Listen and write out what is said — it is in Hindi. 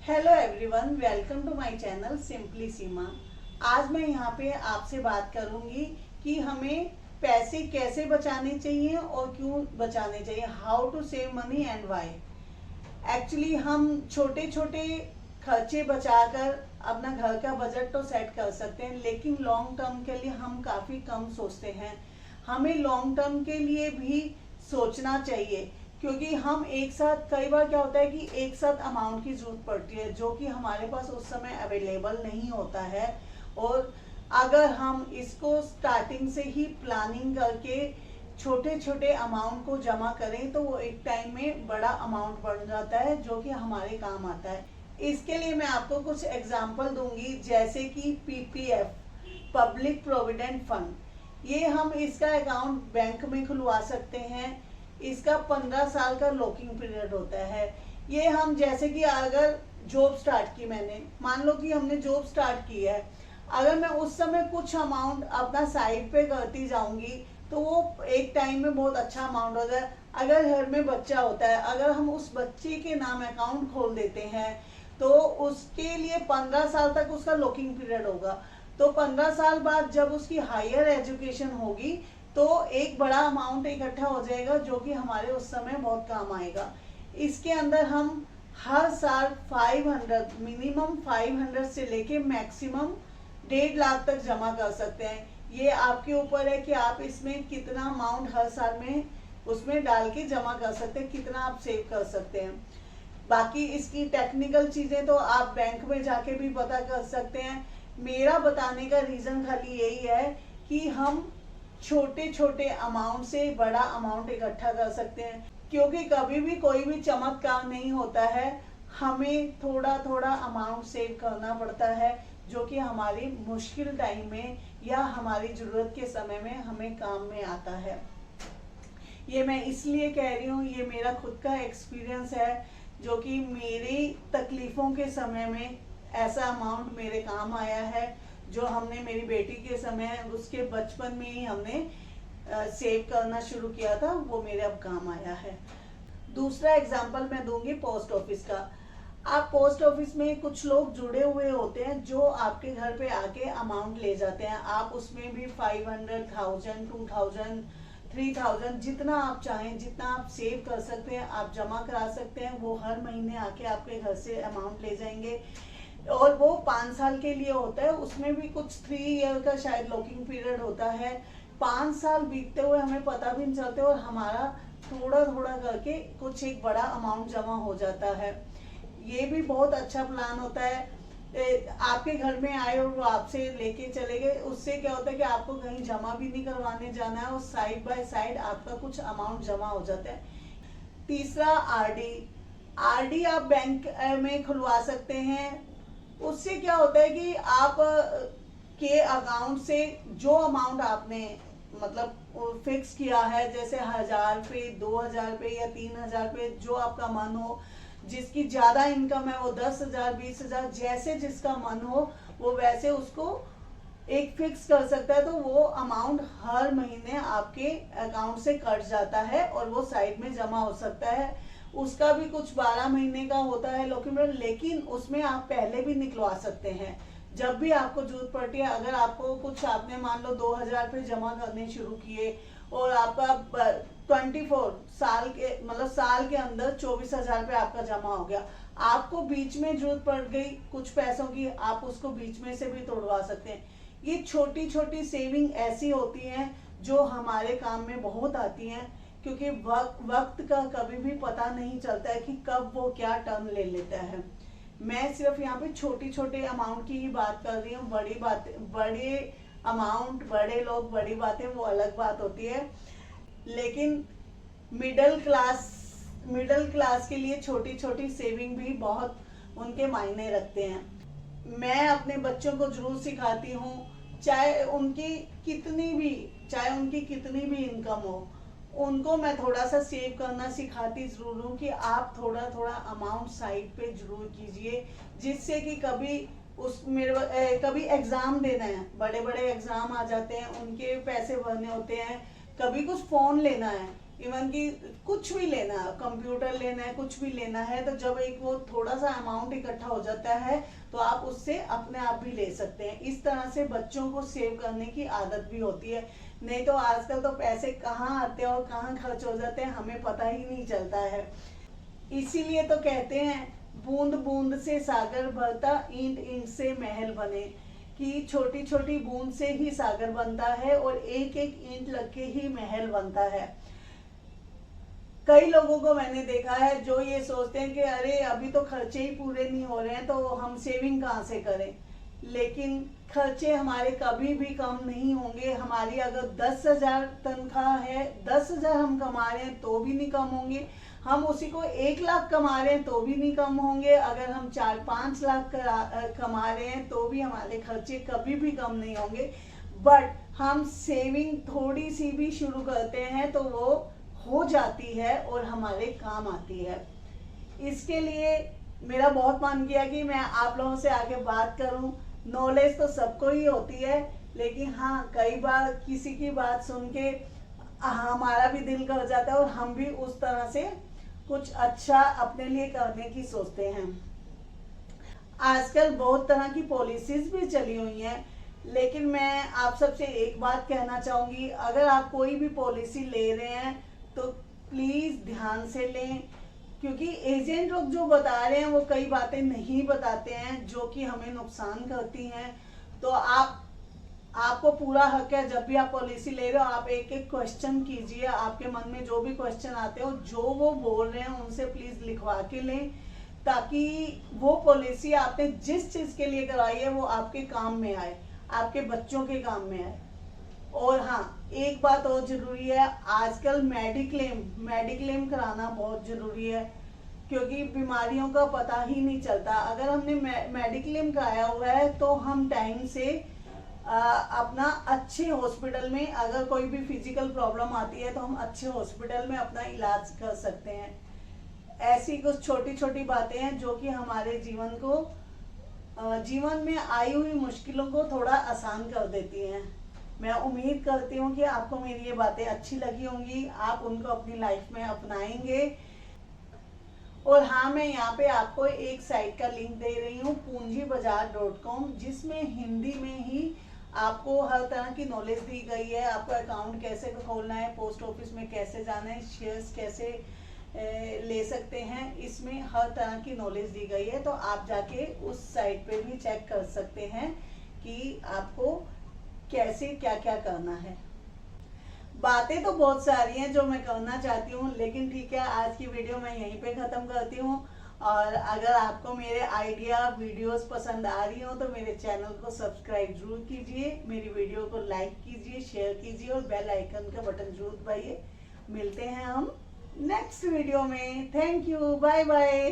Hello everyone, welcome to my channel simply Seema. आज मैं यहाँ पे आपसे बात करूँगी कि हमें पैसे कैसे बचाने चाहिए और क्यों बचाने चाहिए। How to save money and why. Actually हम छोटे छोटे खर्चे बचाकर अपना घर का बजट तो सेट कर सकते हैं, लेकिन लॉन्ग टर्म के लिए हम काफ़ी कम सोचते हैं। हमें लॉन्ग टर्म के लिए भी सोचना चाहिए, क्योंकि हम एक साथ, कई बार क्या होता है कि एक साथ अमाउंट की जरूरत पड़ती है जो कि हमारे पास उस समय अवेलेबल नहीं होता है। और अगर हम इसको स्टार्टिंग से ही प्लानिंग करके छोटे छोटे अमाउंट को जमा करें तो वो एक टाइम में बड़ा अमाउंट बन जाता है जो कि हमारे काम आता है। इसके लिए मैं आपको कुछ एग्जांपल दूंगी, जैसे कि पीपीएफ, पब्लिक प्रोविडेंट फंड। ये हम इसका अकाउंट बैंक में खुलवा सकते हैं। इसका 15 साल का लॉकिंग पीरियड होता है। ये हम, जैसे कि अगर जॉब स्टार्ट की, मैंने मान लो कि हमने जॉब स्टार्ट की है, अगर मैं उस समय कुछ अमाउंट अपना साइड पे करती जाऊंगी तो वो एक टाइम में बहुत अच्छा अमाउंट होता है। अगर घर में बच्चा होता है, अगर हम उस बच्चे के नाम अकाउंट खोल देते हैं तो उसके लिए 15 साल तक उसका लॉकिंग पीरियड होगा। तो 15 साल बाद जब उसकी हायर एजुकेशन होगी तो एक बड़ा अमाउंट इकट्ठा हो जाएगा जो कि हमारे उस समय बहुत काम आएगा। इसके अंदर हम हर साल 500, मिनिमम 500 से लेके मैक्सिमम 1.5 लाख तक जमा कर सकते हैं। ये आपके ऊपर है कि आप इसमें कितना अमाउंट हर साल में उसमें डाल के जमा कर सकते हैं, कितना आप सेव कर सकते हैं। बाकी इसकी टेक्निकल चीजें तो आप बैंक में जाके भी पता कर सकते हैं। मेरा बताने का रीजन खाली यही है कि हम छोटे छोटे अमाउंट से बड़ा अमाउंट इकट्ठा कर सकते हैं, क्योंकि कभी भी कोई भी चमत्कार नहीं होता है। हमें थोड़ा थोड़ा अमाउंट सेव करना पड़ता है जो कि हमारी मुश्किल टाइम में या हमारी जरूरत के समय में हमें काम में आता है। ये मैं इसलिए कह रही हूँ, ये मेरा खुद का एक्सपीरियंस है जो कि मेरी तकलीफों के समय में ऐसा अमाउंट मेरे काम आया है, जो हमने मेरी बेटी के समय, उसके बचपन में ही हमने सेव करना शुरू किया था, वो मेरे अब काम आया है। दूसरा एग्जांपल मैं दूंगी पोस्ट ऑफिस का। आप पोस्ट ऑफिस में कुछ लोग जुड़े हुए होते हैं जो आपके घर पे आके अमाउंट ले जाते हैं। आप उसमें भी 500,000, 2000, 3000, जितना आप चाहें, जितना आप सेव कर सकते हैं आप जमा करा सकते हैं। वो हर महीने आके आपके घर से अमाउंट ले जाएंगे और वो 5 साल के लिए होता है। उसमें भी कुछ 3 ईयर का शायद लॉकिंग पीरियड होता है। 5 साल बीतते हुए हमें पता भी नहीं चलते और हमारा थोड़ा थोड़ा करके कुछ एक बड़ा अमाउंट जमा हो जाता है। ये भी बहुत अच्छा प्लान होता है। आपके घर में आए और वो आपसे लेके चले गए, उससे क्या होता है कि आपको कहीं जमा भी नहीं करवाने जाना है और साइड बाय साइड आपका कुछ अमाउंट जमा हो जाता है। तीसरा, आरडी। आरडी आप बैंक में खुलवा सकते हैं। उससे क्या होता है कि आप के अकाउंट से जो अमाउंट आपने मतलब फिक्स किया है, जैसे 1000 रुपये, 2000 रुपये या 3000 रुपये, जो आपका मन हो, जिसकी ज्यादा इनकम है वो 10,000, 20,000, जैसे जिसका मन हो वो वैसे उसको एक फिक्स कर सकता है। तो वो अमाउंट हर महीने आपके अकाउंट से कट जाता है और वो साइड में जमा हो सकता है। उसका भी कुछ 12 महीने का होता है लॉकिंग, लेकिन उसमें आप पहले भी निकलवा सकते हैं जब भी आपको जरूरत पड़ती है। अगर आपको कुछ, आपने मान लो 2000 रुपये जमा करने शुरू किए और आपका 24 साल के, मतलब साल के अंदर 24,000 रुपये आपका जमा हो गया, आपको बीच में जरूरत पड़ गई कुछ पैसों की, आप उसको बीच में से भी तोड़वा सकते हैं। ये छोटी छोटी सेविंग ऐसी होती हैं जो हमारे काम में बहुत आती हैं, क्योंकि वक्त का कभी भी पता नहीं चलता है कि कब वो क्या टर्न ले लेता है। मैं सिर्फ यहाँ पे छोटी छोटे अमाउंट की ही बात कर रही हूँ। बड़ी बात, बड़े अमाउंट, बड़े लोग, बड़ी बातें वो अलग बात होती है। लेकिन मिडिल क्लास के लिए छोटी छोटी सेविंग भी बहुत उनके मायने रखते हैं। मैं अपने बच्चों को जरूर सिखाती हूँ, चाहे उनकी कितनी भी इनकम हो, उनको मैं थोड़ा सा सेव करना सिखाती जरूर हूँ कि आप थोड़ा थोड़ा अमाउंट साइड पे जरूर कीजिए, जिससे कि कभी एग्जाम देना है, बड़े बड़े एग्जाम आ जाते हैं, उनके पैसे भरने होते हैं, कभी कुछ फोन लेना है, इवन कि कुछ भी लेना है, कंप्यूटर लेना है, कुछ भी लेना है, तो जब एक वो थोड़ा सा अमाउंट इकट्ठा हो जाता है तो आप उससे अपने आप भी ले सकते हैं। इस तरह से बच्चों को सेव करने की आदत भी होती है। नहीं तो आजकल तो पैसे कहाँ आते हैं और कहाँ खर्च हो जाते हैं हमें पता ही नहीं चलता है। इसीलिए तो कहते हैं बूंद बूंद से सागर भरता, ईंट ईंट से महल बने, कि छोटी छोटी बूंद से ही सागर बनता है और एक एक ईंट लग के ही महल बनता है। कई लोगों को मैंने देखा है जो ये सोचते हैं कि अरे अभी तो खर्चे ही पूरे नहीं हो रहे हैं तो हम सेविंग कहाँ से करें। लेकिन खर्चे हमारे कभी भी कम नहीं होंगे। हमारी अगर 10,000 तनख्वाह है, 10,000 हम कमा रहे हैं तो भी नहीं कम होंगे। हम उसी को 1 लाख कमा रहे हैं तो भी नहीं कम होंगे। अगर हम 4-5 लाख कमा रहे हैं तो भी हमारे खर्चे कभी भी कम नहीं होंगे। बट हम सेविंग थोड़ी सी भी शुरू करते हैं तो वो हो जाती है और हमारे काम आती है। इसके लिए मेरा बहुत मन किया कि मैं आप लोगों से आके बात करूं। नॉलेज तो सबको ही होती है, लेकिन हाँ कई बार किसी की बात सुन के हमारा भी दिल कर जाता है और हम भी उस तरह से कुछ अच्छा अपने लिए करने की सोचते हैं। आजकल बहुत तरह की पॉलिसीज भी चली हुई हैं, लेकिन मैं आप सबसे एक बात कहना चाहूंगी, अगर आप कोई भी पॉलिसी ले रहे हैं तो प्लीज ध्यान से लें, क्योंकि एजेंट लोग जो बता रहे हैं वो कई बातें नहीं बताते हैं जो कि हमें नुकसान करती हैं। तो आपको पूरा हक है, जब भी आप पॉलिसी ले रहे हो आप एक एक क्वेश्चन कीजिए। आपके मन में जो भी क्वेश्चन आते हो, जो वो बोल रहे हैं उनसे प्लीज लिखवा के लें, ताकि वो पॉलिसी आपने जिस चीज के लिए कराई है वो आपके काम में आए, आपके बच्चों के काम में आए। और हाँ एक बात और जरूरी है, आजकल मेडिक्लेम कराना बहुत जरूरी है, क्योंकि बीमारियों का पता ही नहीं चलता। अगर हमने मेडिक्लेम कराया हुआ है तो हम टाइम से अपना अच्छे हॉस्पिटल में, अगर कोई भी फिजिकल प्रॉब्लम आती है तो हम अच्छे हॉस्पिटल में अपना इलाज कर सकते हैं। ऐसी कुछ छोटी छोटी बातें हैं जो कि हमारे जीवन में आई हुई मुश्किलों को थोड़ा आसान कर देती हैं। मैं उम्मीद करती हूँ कि आपको मेरी ये बातें अच्छी लगी होंगी, आप उनको अपनी लाइफ में अपनाएंगे। और हाँ, मैं यहाँ पे आपको एक साइट का लिंक दे रही हूँ punjibazaar.com, जिसमें हिंदी में ही आपको हर तरह की नॉलेज दी गई है। आपको अकाउंट कैसे खोलना है, पोस्ट ऑफिस में कैसे जाना है, शेयर्स कैसे ले सकते हैं, इसमें हर तरह की नॉलेज दी गई है। तो आप जाके उस साइट पे भी चेक कर सकते हैं कि आपको कैसे क्या क्या करना है। बातें तो बहुत सारी हैं जो मैं करना चाहती हूँ, लेकिन ठीक है, आज की वीडियो मैं यहीं पे ख़त्म करती हूँ। और अगर आपको मेरे आइडिया वीडियोस पसंद आ रही हो तो मेरे चैनल को सब्सक्राइब जरूर कीजिए, मेरी वीडियो को लाइक कीजिए, शेयर कीजिए और बेल आइकन का बटन जरूर दबाइए। मिलते हैं हम नेक्स्ट वीडियो में। Thank you, bye bye.